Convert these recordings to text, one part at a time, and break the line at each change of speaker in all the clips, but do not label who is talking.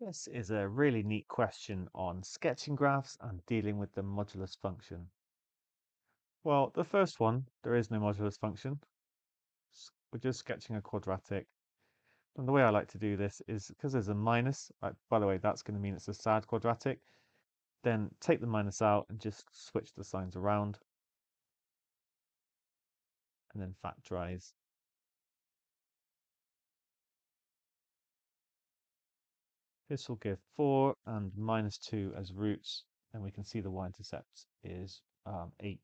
This is a really neat question on sketching graphs and dealing with the modulus function. Well, the first one, there is no modulus function. We're just sketching a quadratic. And the way I like to do this is because there's a minus, by the way, that's going to mean it's a sad quadratic. Then take the minus out and just switch the signs around and then factorize. This will give 4 and minus 2 as roots, and we can see the y-intercept is 8.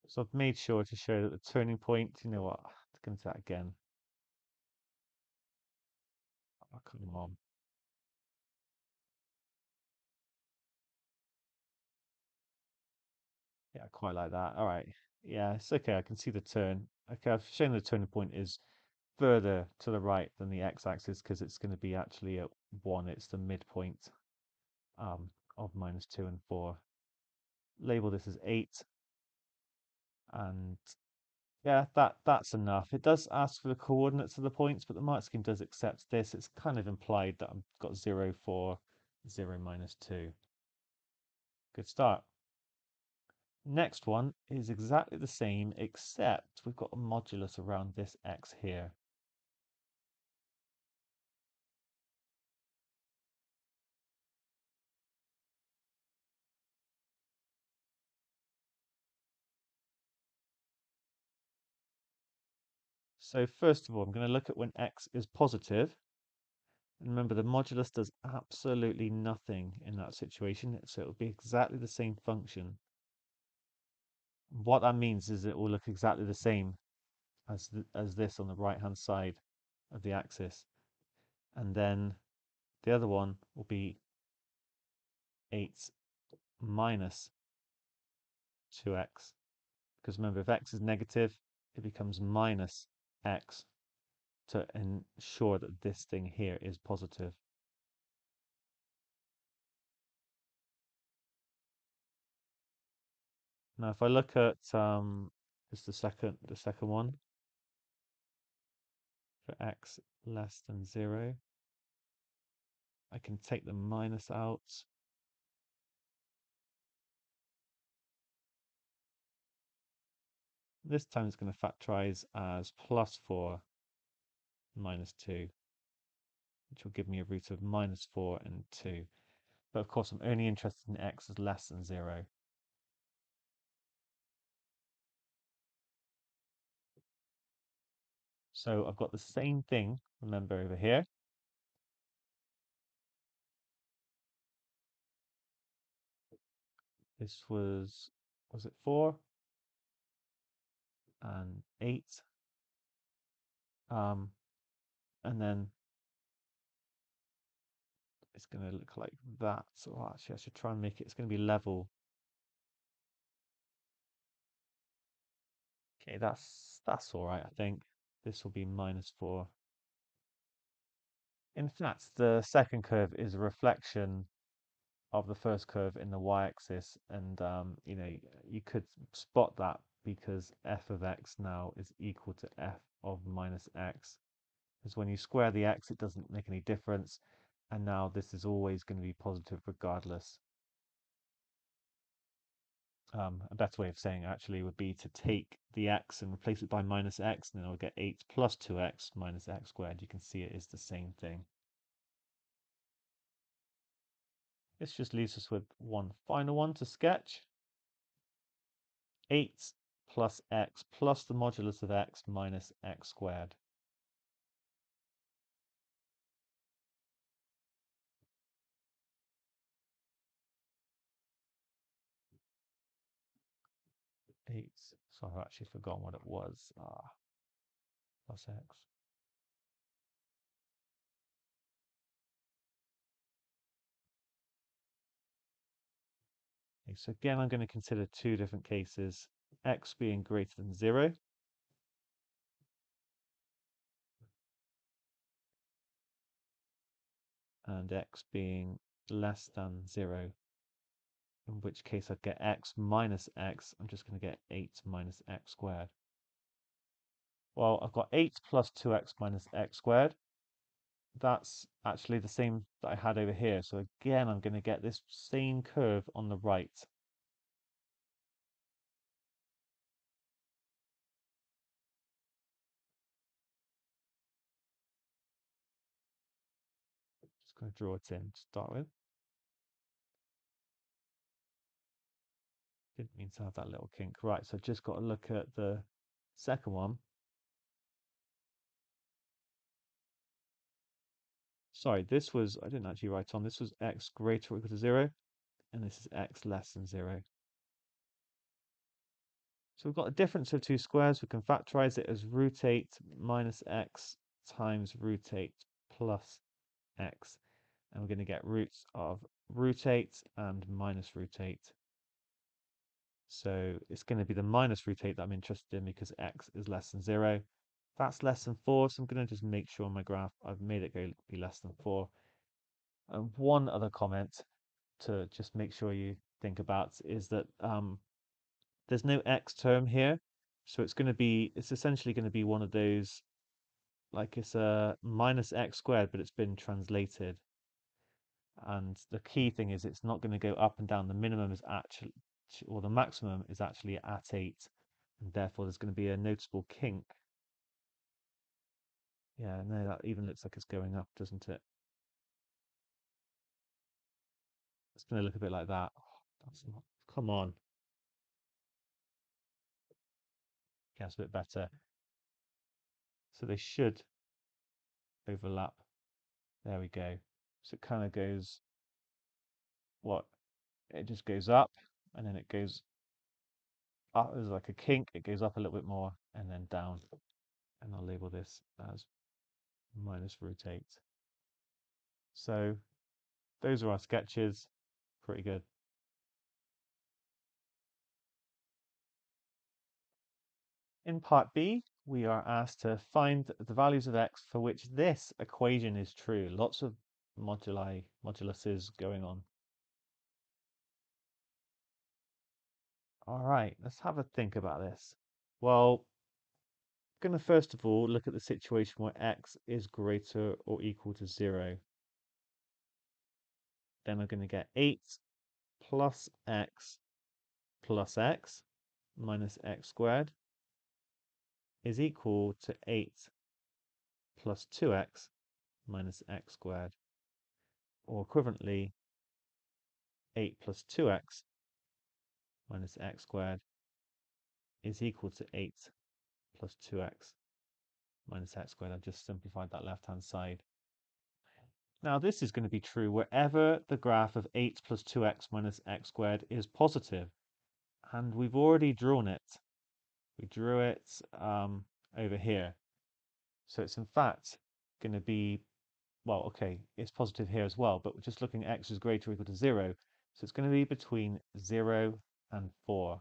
So I've made sure to show that the turning point, you know what, let's go into that again. Oh, come on. Yeah, I quite like that. All right. Yeah, it's okay. I can see the turn. Okay, I've shown the turning point is further to the right than the x-axis because it's going to be actually at 1. It's the midpoint of minus 2 and 4. Label this as 8. And yeah, that's enough. It does ask for the coordinates of the points, but the mark scheme does accept this. It's kind of implied that I've got 0, 4, 0, minus 2. Good start. Next one is exactly the same, except we've got a modulus around this x here. So first of all, I'm going to look at when x is positive. And remember, the modulus does absolutely nothing in that situation, so it will be exactly the same function. What that means is it will look exactly the same as this on the right-hand side of the axis. And then the other one will be 8 minus 2x. Because remember, if x is negative, it becomes minus x to ensure that this thing here is positive. Now, if I look at just the second one for x less than 0, I can take the minus out. This time it's going to factorize as plus 4 minus 2, which will give me a root of minus 4 and 2. But of course, I'm only interested in x as less than 0. So I've got the same thing, remember, over here. This was it 4 and 8? And then it's going to look like that. So actually, I should try and make it, it's going to be level. Okay, that's all right, I think. This will be minus 4. In fact, the second curve is a reflection of the first curve in the y-axis, and you know, you could spot that because f of x now is equal to f of minus x. Because when you square the x, it doesn't make any difference, and now this is always going to be positive regardless. A better way of saying actually would be to take the x and replace it by minus x, and then I'll get 8 plus 2x minus x squared. You can see it is the same thing. This just leaves us with one final one to sketch. 8 plus x plus the modulus of x minus x squared. Eight. So I've actually forgotten what it was. Plus x. Okay, so again, I'm going to consider two different cases. X being greater than 0. and x being less than 0, in which case I'd get x minus x. I'm just going to get 8 minus x squared. Well, I've got 8 plus 2x minus x squared. That's actually the same that I had over here. So again, I'm going to get this same curve on the right. Just going to draw it in to start with. Didn't mean to have that little kink. Right, so just got to look at the second one. Sorry, this was, I didn't actually write on, this was x greater or equal to 0, and this is x less than 0. So we've got a difference of two squares. We can factorize it as root 8 minus x times root 8 plus x. And we're going to get roots of root 8 and minus root 8. So it's going to be the minus root 8 that I'm interested in because x is less than 0. That's less than 4, so I'm going to just make sure on my graph I've made it go be less than 4. And one other comment to just make sure you think about is that there's no x term here, so it's essentially going to be one of those, like it's a minus x squared, but it's been translated. And the key thing is it's not going to go up and down. The minimum is actually, or the maximum is actually at 8, and therefore there's going to be a noticeable kink. Yeah, no, that even looks like it's going up, doesn't it? It's going to look a bit like that. Oh, that's not, come on. Yeah, it's a bit better. So they should overlap. There we go. So it kind of goes, what? It just goes up, and then it goes up. There's like a kink. It goes up a little bit more, and then down. And I'll label this as minus root 8. So those are our sketches. Pretty good. In part B, we are asked to find the values of x for which this equation is true. Lots of moduluses going on. All right, let's have a think about this. Well, I'm going to first of all look at the situation where x is greater or equal to 0. Then I'm going to get 8 plus x minus x squared is equal to 8 plus 2x minus x squared, or equivalently 8 plus 2x minus x squared is equal to 8 plus 2x minus x squared. I've just simplified that left-hand side. Now this is going to be true wherever the graph of 8 plus 2x minus x squared is positive. And we've already drawn it. We drew it over here. So it's in fact going to be, well, okay, it's positive here as well, but we're just looking at x is greater or equal to 0. So it's going to be between 0 and 4.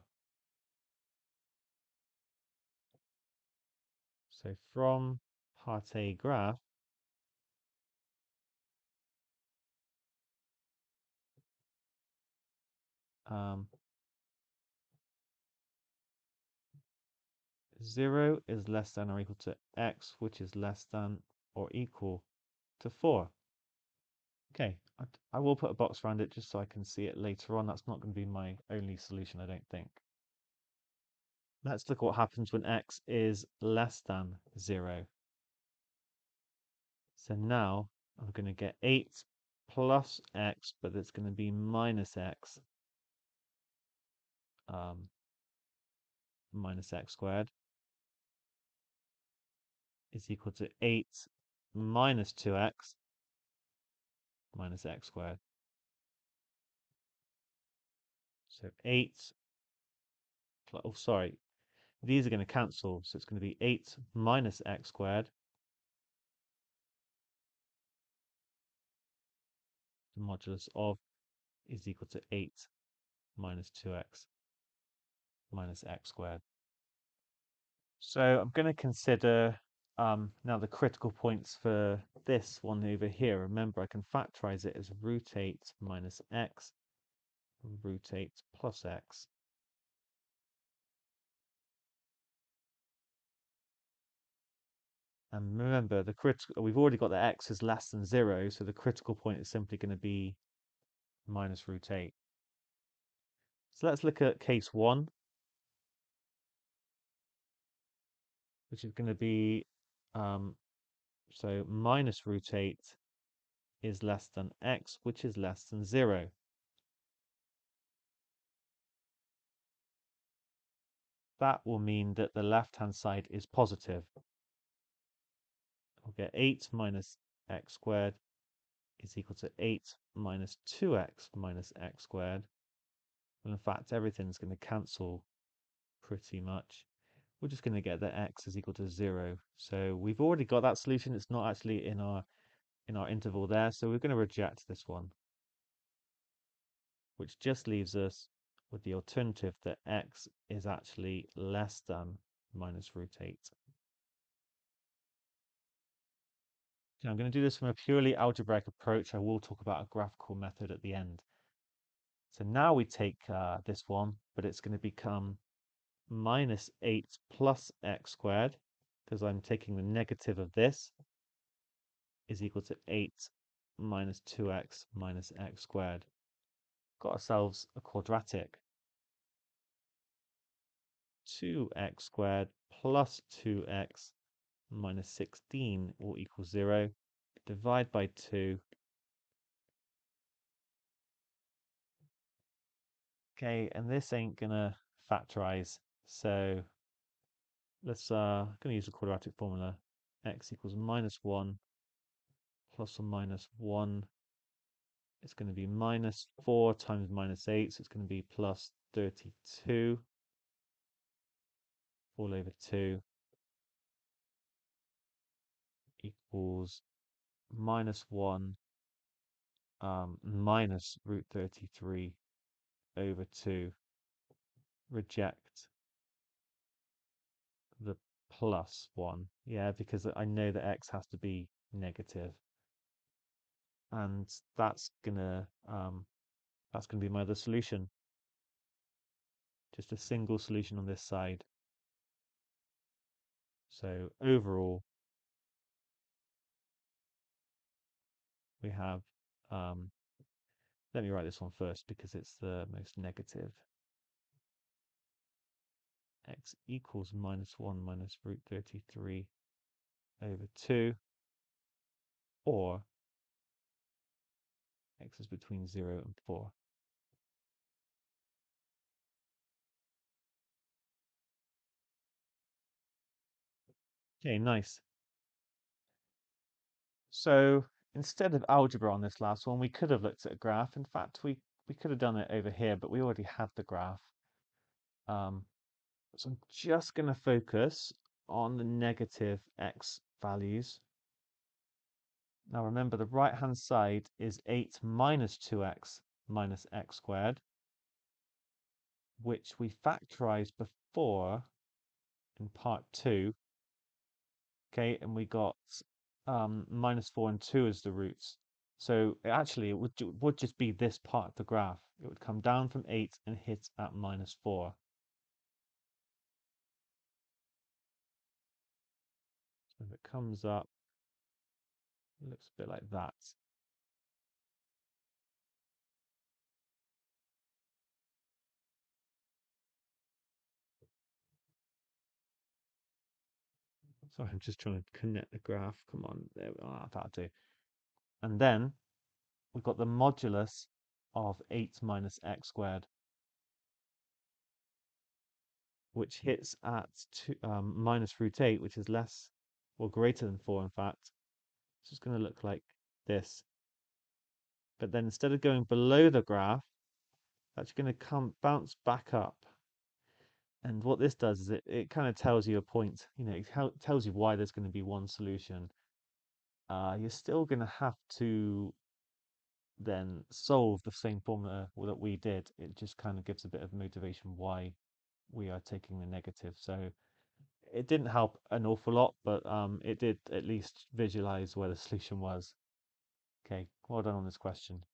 So from part A graph, um, 0 is less than or equal to x, which is less than or equal to 4. Okay, I will put a box around it just so I can see it later on. That's not going to be my only solution, I don't think. Let's look at what happens when x is less than 0. So now I'm going to get 8 plus x, but it's going to be minus x, minus x squared is equal to 8 minus 2x minus x squared. So 8, oh sorry, these are going to cancel, so it's going to be 8 minus x squared. The modulus of is equal to 8 minus 2x minus x squared. So I'm going to consider now the critical points for this one over here, remember I can factorize it as root 8 minus x, root 8 plus x. And remember, we've already got that x is less than 0, so the critical point is simply going to be minus root 8. So let's look at case 1, which is going to be, so minus root 8 is less than x, which is less than 0. That will mean that the left-hand side is positive. We'll get 8 minus x squared is equal to 8 minus 2x minus x squared. Well, in fact, everything's going to cancel pretty much. We're just going to get that x is equal to 0. So we've already got that solution. It's not actually in our interval there, so we're going to reject this one, which just leaves us with the alternative that x is actually less than minus root 8. Now I'm going to do this from a purely algebraic approach. I will talk about a graphical method at the end. So now we take this one, but it's going to become minus 8 plus x squared, because I'm taking the negative of this, is equal to 8 minus 2x minus x squared. Got ourselves a quadratic. 2x squared plus 2x minus 16 will equal 0. Divide by 2. Okay, and this ain't gonna factorize, so let's gonna use the quadratic formula. X equals minus 1 plus or minus 1. It's going to be minus 4 times minus 8, so it's going to be plus 32 all over 2 equals minus 1 minus root 33 over 2. Reject the plus 1. Yeah, because I know that x has to be negative. And that's gonna be my other solution. Just a single solution on this side. So overall, we have, let me write this one first because it's the most negative. X equals minus 1 minus root 33 over 2, or x is between 0 and 4. Okay, nice. So instead of algebra on this last one, we could have looked at a graph. In fact, we could have done it over here, but we already had the graph. So I'm just going to focus on the negative x values. Now remember, the right-hand side is 8 minus 2x minus x squared, which we factorized before in part 2. Okay, and we got minus 4 and 2 as the roots. So actually, it would just be this part of the graph. It would come down from 8 and hit at minus 4. So if it comes up, it looks a bit like that. Sorry, I'm just trying to connect the graph. Come on, there we are. That'll do. And then we've got the modulus of 8 minus x squared, which hits at minus root 8, which is less or greater than 4, in fact. So it's going to look like this. But then instead of going below the graph, it's actually going to bounce back up. And what this does is it kind of tells you a point, it tells you why there's going to be one solution. You're still going to have to then solve the same formula that we did. It just kind of gives a bit of motivation why we are taking the negative. So it didn't help an awful lot, but it did at least visualize where the solution was. Okay, well done on this question.